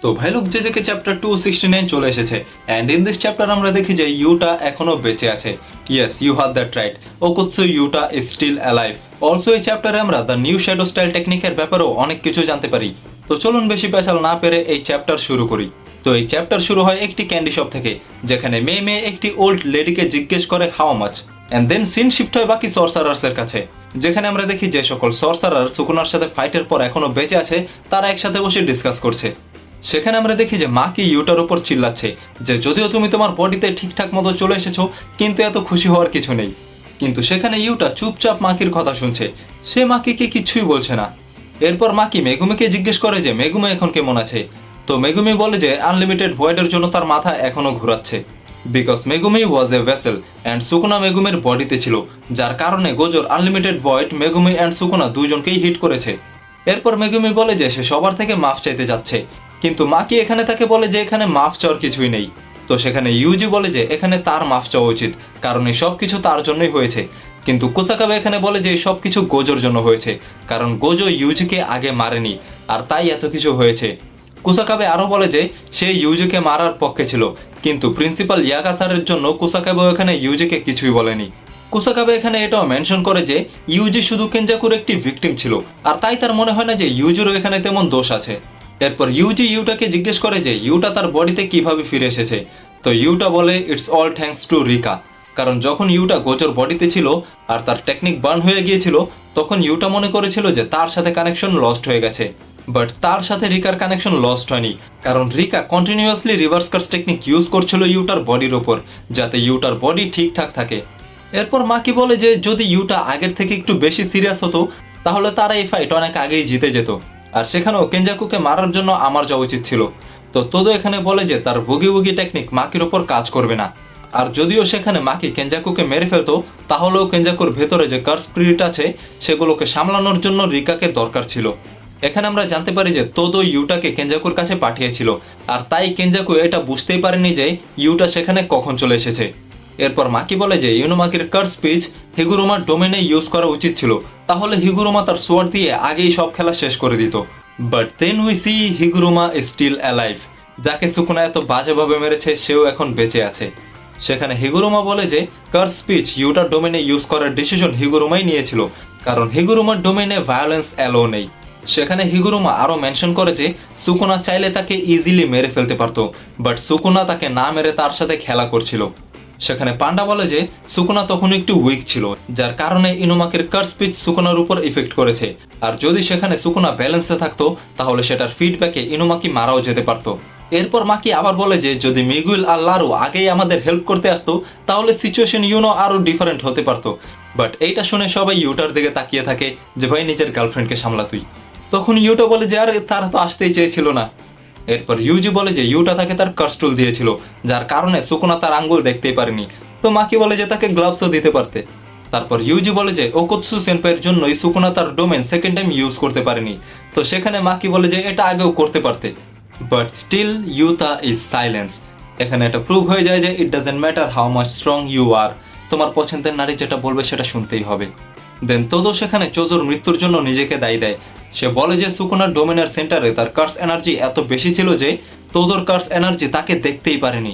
তো ভাই লোক জেজেকে চ্যাপ্টার 269 চলে এসেছে অ্যান্ড ইন দিস চ্যাপ্টার আমরা দেখি যে ইউটা এখনো বেঁচে আছে। Yes, you have that right, Okkotsu Yuta is still alive. Also এই চ্যাপ্টারে আমরা দ্য নিউ শ্যাডো স্টাইল টেকনিকের ব্যাপারেও অনেক কিছু জানতে পারি। তো চলুন বেশি পেশাল না পেরে এই চ্যাপ্টার শুরু করি। তো এই চ্যাপ্টার শুরু হয় একটি ক্যান্ডি শপ থেকে, যেখানে মেয়ে একটি ওল্ড লেডিকে জিজ্ঞেস করে how much, and then scene shift হয় বাকি সর্সারার্সের কাছে, যেখানে আমরা দেখি যে সকল সর্সারার সুকুনার সাথে ফাইটের পর এখনো বেঁচে আছে তারা একসাথে বসে ডিসকাস করছে। সেখানে আমরা দেখি যে মা কি ইউটার উপর চিল্লাচ্ছে যে যদিও তুমি তোমার বডিতে ঠিকঠাক মতো চলে এসেছো, কিন্তু এত খুশি হওয়ার কিছু নেই। কিন্তু সেখানে ইউটা চুপচাপ মাকির কথা শুনছে, সে মাকিকে কিছুই বলছে না। এরপর মাকি মেগুমিকে জিজ্ঞেস করে যে মেগুমি এখন কেমন আছে। তো মেগুমি বলে যে আনলিমিটেড ভয়েডের জন্য তার মাথা এখনো ঘোরাচ্ছে, because Megumi was a vessel and Sukuna মেগুমির বডিতে ছিল, যার কারণে গোজোর unlimited void Megumi and Sukuna দুজনকেই হিট করেছে। এরপর মেগুমি বলে যে সে সবার থেকে মাফ চাইতে যাচ্ছে, কিন্তু মাকি এখানে তাকে বলে যে এখানে মাফ চাওয়ার কিছুই নেই। তো সেখানে ইউজি বলে যে এখানে তার মাফ চাওয়া উচিত, কারণ এই সব কিছু তার জন্যই হয়েছে। কিন্তু কুসাকাবে এখানে বলে যে এই সব কিছু গোজোর জন্য হয়েছে, কারণ গোজো ইউজিকে আগে মারেনি, আর তাই এত কিছু হয়েছে। কুসাকাবে আরও বলে যে সে ইউজিকে মারার পক্ষে ছিল, কিন্তু প্রিন্সিপাল ইয়াকাসারের জন্য কুসাকাবেও এখানে ইউজিকে কিছুই বলেনি। কুসাকাবে এখানে এটাও মেনশন করে যে ইউজি শুধু কেনজাকুর একটি ভিকটিম ছিল, আর তাই তার মনে হয় না যে ইউজিরও এখানে তেমন দোষ আছে। এরপর ইউজি ইউটাকে জিজ্ঞেস করে যে ইউটা তার বডিতে কিভাবে ফিরে এসেছে। তো ইউটা বলে ইটস অল থ্যাঙ্কস টু রিকা, কারণ যখন ইউটা গোজোর বডিতে ছিল আর তার টেকনিক বার্ন হয়ে গিয়েছিল, তখন ইউটা মনে করেছিল যে তার সাথে কানেকশন লস্ট হয়ে গেছে। বাট তার সাথে রিকার কানেকশন লস্ট হয়নি, কারণ Rika continuously reverse curse technique use করছিল ইউটার বডির ওপর, যাতে ইউটার বডি ঠিকঠাক থাকে। এরপর মাকি বলে যে যদি ইউটা আগের থেকে একটু বেশি সিরিয়াস হতো, তাহলে তারা এই ফাইট অনেক আগেই জিতে যেত, আর সেখানেও কেনজাকুকে মারার জন্য আমার যাওয়া উচিত ছিল। তো তোদো এখানে বলে যে তার বুগি বুগি টেকনিক মাকির ওপর কাজ করবে না, আর যদিও সেখানে মাকি কেনজাকুকে মেরে ফেলতো, তাহলেও কেনজাকুর ভেতরে যে কার্স স্পিরিট আছে সেগুলোকে সামলানোর জন্য রিকাকে দরকার ছিল। এখানে আমরা জানতে পারি যে তোদো ইউটাকে কেনজাকুর কাছে পাঠিয়েছিল, আর তাই কেনজাকু এটা বুঝতেই পারেনি যে ইউটা সেখানে কখন চলে এসেছে। এরপর মাকি বলে যে ইউনোমাকির কার্স স্পিচ হিগুরুমার ডোমেনে ইউজ করা উচিত ছিল, তাহলে হিগুরুমা তার সোয়ার্ড দিয়ে আগেই সব খেলা শেষ করে দিত। But then we see Higuruma is still alive, যাকে সুকুনা এত বাজেভাবে মেরেছে সেও এখন বেঁচে আছে। সেখানে হিগুরুমা বলে যে কার্স স্পিচ ইউটার ডোমেনে ইউজ করার ডিসিশন হিগুরুমাই নিয়েছিল, কারণ হিগুরুমার ডোমেনে ভায়োলেন্স অ্যালো নেই। সেখানে হিগুরুমা আরও মেনশন করে যে সুকুনা চাইলে তাকে ইজিলি মেরে ফেলতে পারতো, বাট সুকুনা তাকে না মেরে তার সাথে খেলা করছিল। সেখানে পান্ডা বলে যে সুকুনা তখন একটু উইক ছিল, যার কারণে ইনুমাকের কার্স স্পিচ সুকুনার উপর ইফেক্ট করেছে, আর যদি সেখানে সুকুনা ব্যালেন্সে থাকতো তাহলে সেটার ফিডব্যাকে ইনুমাকি মারাও যেতে পারতো। এরপর মাকি আবার বলে যে যদি মিগুয়েল আর লারু আগেই আমাদের হেল্প করতে আসতো তাহলে সিচুয়েশন আরো ডিফারেন্ট হতে পারতো। বাট এইটা শুনে সবাই ইউটার দিকে তাকিয়ে থাকে যে ভাই নিজের গার্লফ্রেন্ডকে সামলা তুই। তখন ইউটা বলে যে আরে তারা তো আসতেই চেয়েছিল না। এরপর ইউজি বলে যে ইউটা তাকে তার কার্স্টুল দিয়েছিল, যার কারণে সুকুনা তার আঙ্গুল দেখতেই পারেনি। তো মাকি বলে যে তাকে গ্লাভসও দিতে পারতে। তারপর ইউজি বলে যে ওকোৎসু সেনপাইয়ের জন্যই সুকুনা তার ডোমেন সেকেন্ড টাইম ইউজ করতে পারেনি। তো সেখানে মাকি বলে যে এটা আগেও করতে পারতে, বাট স্টিল ইউতা ইজ সাইলেন্স। এখানে এটা প্রুভ হয়ে যায় যে it doesn't matter how much strong you are, তোমার পছন্দের নারী যেটা বলবে সেটা শুনতেই হবে। দেন তোদো সেখানে চোজোর মৃত্যুর জন্য নিজেকে দায়ী দেয়। সে বলে যে সুকুনার ডোমেনের সেন্টারে তার কার্স এনার্জি এত বেশি ছিল যে তোদোর কার্স এনার্জি তাকে দেখতেই পারেনি।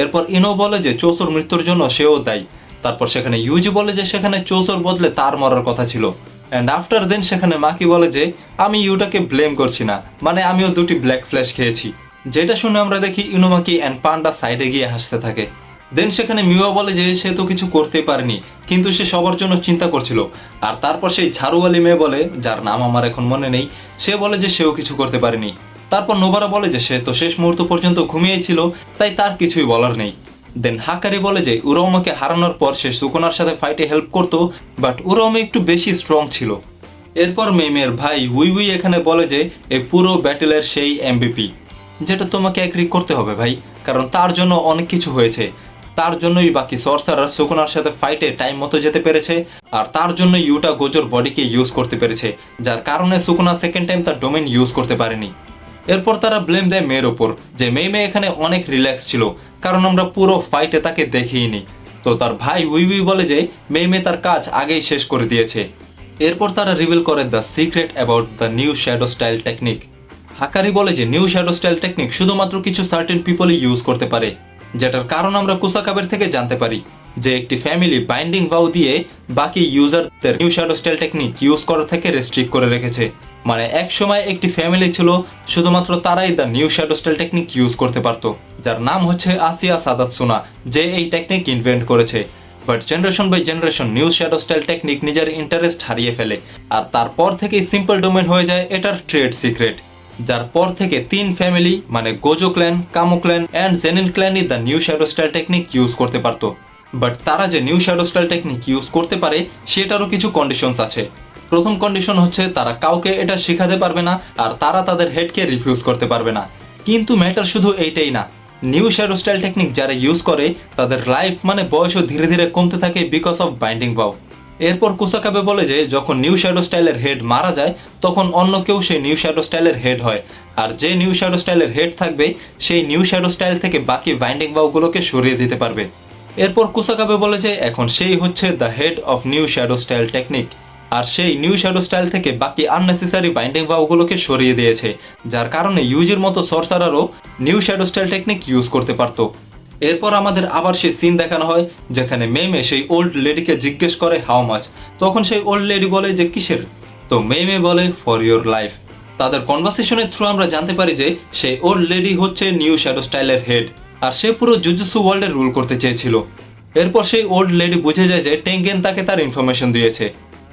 এরপর ইনো বলে যে চোসোর মৃত্যুর জন্য সেও দায়ী। তারপর সেখানে ইউজি বলে যে সেখানে চোসোর বদলে তার মরার কথা ছিল। অ্যান্ড আফটার দেন সেখানে মাকি বলে যে আমি ইউটাকে ব্লেম করছি না, মানে আমিও দুটি ব্ল্যাক ফ্ল্যাশ খেয়েছি। যেটা শুনে আমরা দেখি ইনুমাকি অ্যান্ড পান্ডা সাইডে গিয়ে হাসতে থাকে। দেন সেখানে মিওয়া বলে যে সে তো কিছু করতেই পারেনি, কিন্তু সে সবার জন্য চিন্তা করছিল। আর তারপর সেই ঝাড়ুওয়ালি মেয়ে বলে, যার নাম আমার এখন মনে নেই, সে বলে যে সেও কিছু করতে পারেনি। তারপর নোবারা বলে যে সে তো শেষ মুহূর্ত পর্যন্ত ঘুমিয়েছিল, তাই তার কিছুই বলার নেই। দেন হাকারি বলে যে উরাওমাকে হারানোর পর সে সুকুনার সাথে ফাইটে হেল্প করতো, বাট উরাওমা একটু বেশি স্ট্রং ছিল। এরপর মেমের ভাই উই উই এখানে বলে যে এই পুরো ব্যাটেলের সেই এমভিপি, যেটা তোমাকে এগ্রি করতে হবে ভাই, কারণ তার জন্য অনেক কিছু হয়েছে। তার জন্যই বাকি সর্সারার সুকুনার সাথে ফাইটে টাইম মতো যেতে পেরেছে, আর তার জন্য ইউটা গোজোর বডিকে ইউজ করতে পেরেছে, যার কারণে সুকুনা সেকেন্ড টাইম তার ডোমেন ইউজ করতে পারেনি। এরপর তারা ব্লেম দেয় মেয়ের ওপর যে মেয়ে এখানে অনেক রিল্যাক্স ছিল, কারণ আমরা পুরো ফাইটে তাকে দেখিনি। তো তার ভাই উই উই বলে যে মেয়ে তার কাজ আগেই শেষ করে দিয়েছে। এরপর তারা রিভিল করে the secret about the new shadow style technique. Hakari বলে যে নিউ শ্যাডো স্টাইল টেকনিক শুধুমাত্র কিছু সার্টেন পিপলই ইউজ করতে পারে, যেটার কারণ আমরা কুসাকাবের থেকে জানতে পারি যে একটি ফ্যামিলি বাইন্ডিং ভাউ দিয়ে বাকি ইউজারদের new shadow style technique use করা থেকে রেস্ট্রিক্ট করে রেখেছে। মানে এক সময় একটি ফ্যামিলি ছিল শুধুমাত্র তারাই the new shadow style technique use করতে পারতো, যার নাম হচ্ছে আসিয়া সাদাতসুনা, যে এই টেকনিক ইনভেন্ট করেছে। But generation by generation new shadow style technique নিজের ইন্টারেস্ট হারিয়ে ফেলে, আর তারপর থেকেই সিম্পল ডোমেন হয়ে যায় এটার ট্রেড সিক্রেট। যার পর থেকে 3 ফ্যামিলি মানে Gojo clan, Kamo clan and Zenin ক্ল্যানই the new shadow style technique use করতে পারতো। বাট তারা যে new shadow style technique use করতে পারে সেটারও কিছু কন্ডিশনস আছে। প্রথম কন্ডিশন হচ্ছে তারা কাউকে এটা শেখাতে পারবে না, আর তারা তাদের হেডকে রিফিউজ করতে পারবে না। কিন্তু ম্যাটার শুধু এইটাই না, নিউ শ্যাডো স্টাইল টেকনিক যারা ইউজ করে তাদের লাইফ মানে বয়সও ধীরে ধীরে কমতে থাকে বিকজ অফ বাইন্ডিং ভাউ। এরপর কুসাকাবে বলে যে যখন নিউ শ্যাডো স্টাইলের হেড মারা যায় তখন অন্য কেউ সেই নিউ শ্যাডো স্টাইলের হেড হয়, আর যে নিউ শ্যাডো স্টাইলের হেড থাকবে সেই নিউ শ্যাডো স্টাইল থেকে বাকি বাইন্ডিং ভাউগুলোকে সরিয়ে দিতে পারবে। এরপর কুসাকাবে বলে যে এখন সেই হচ্ছে the head of new shadow style technique, আর সেই নিউ শ্যাডো স্টাইল থেকে বাকি আননেসেসারি বাইন্ডিং ভাউগুলোকে সরিয়ে দিয়েছে, যার কারণে ইউজির মতো সর্সারারও new shadow style technique use করতে পারতো। এরপর আমাদের আবার সেই সিন দেখানো হয় যেখানে মেমে সেই ওল্ড লেডিকে জিজ্ঞেস করে হাউ মাচ, তখন সেই ওল্ড লেডি বলে যে কিসের, তো মেমে বলে ফর ইউর লাইফ। তাদের কনভারসেশনের থ্রু আমরা জানতে পারি যে সেই ওল্ড লেডি হচ্ছে নিউ শ্যাডো স্টাইলের হেড, আর সে পুরো জুজুৎসু ওয়ার্ল্ডে রুল করতে চেয়েছিল। এরপর সেই ওল্ড লেডি বুঝে যায় যে টেঙ্গেন তাকে তার ইনফরমেশন দিয়েছে,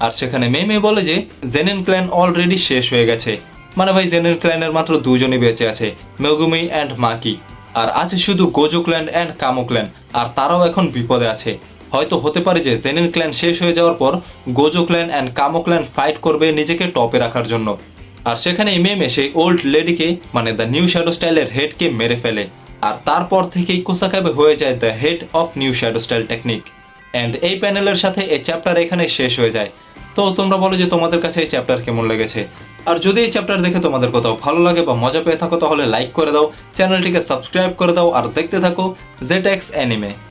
আর সেখানে মেমে বলে যে জেনেন ক্ল্যান অলরেডি শেষ হয়ে গেছে, মানে ভাই জেনেন ক্ল্যানের মাত্র 2 জনই বেঁচে আছে, মেগুমি অ্যান্ড মাকি, আর আছে শুধু গোজো ক্ল্যান অ্যান্ড কামো ক্ল্যান, আর তারাও এখন বিপদে আছে। হয়তো হতে পারে যে জেনেন ক্ল্যান শেষ হয়ে যাওয়ার পর গোজো ক্ল্যান অ্যান্ড কামো ক্ল্যান ফাইট করবে নিজেকে টপে রাখার জন্য, আর সেখানে মেমে সেই ওল্ড লেডিকে মানে দ্য নিউ শ্যাডো স্টাইলের হেডকে মেরে ফেলে, আর তারপর থেকেই কুসাকাবে হয়ে যায় the head of new shadow style technique. And এই প্যানেলের সাথে এই চ্যাপ্টার এখানে শেষ হয়ে যায়। তো তোমরা বলো যে তোমাদের কাছে এই চ্যাপ্টার কেমন লেগেছে, আর যদি এই চ্যাপ্টার দেখে তোমাদের কোথাও ভালো লাগে বা মজা পেয়ে থাকো তাহলে লাইক করে দাও, চ্যানেলটিকে সাবস্ক্রাইব করে দাও, আর দেখতে থাকো জেটেক্স অ্যানিমে।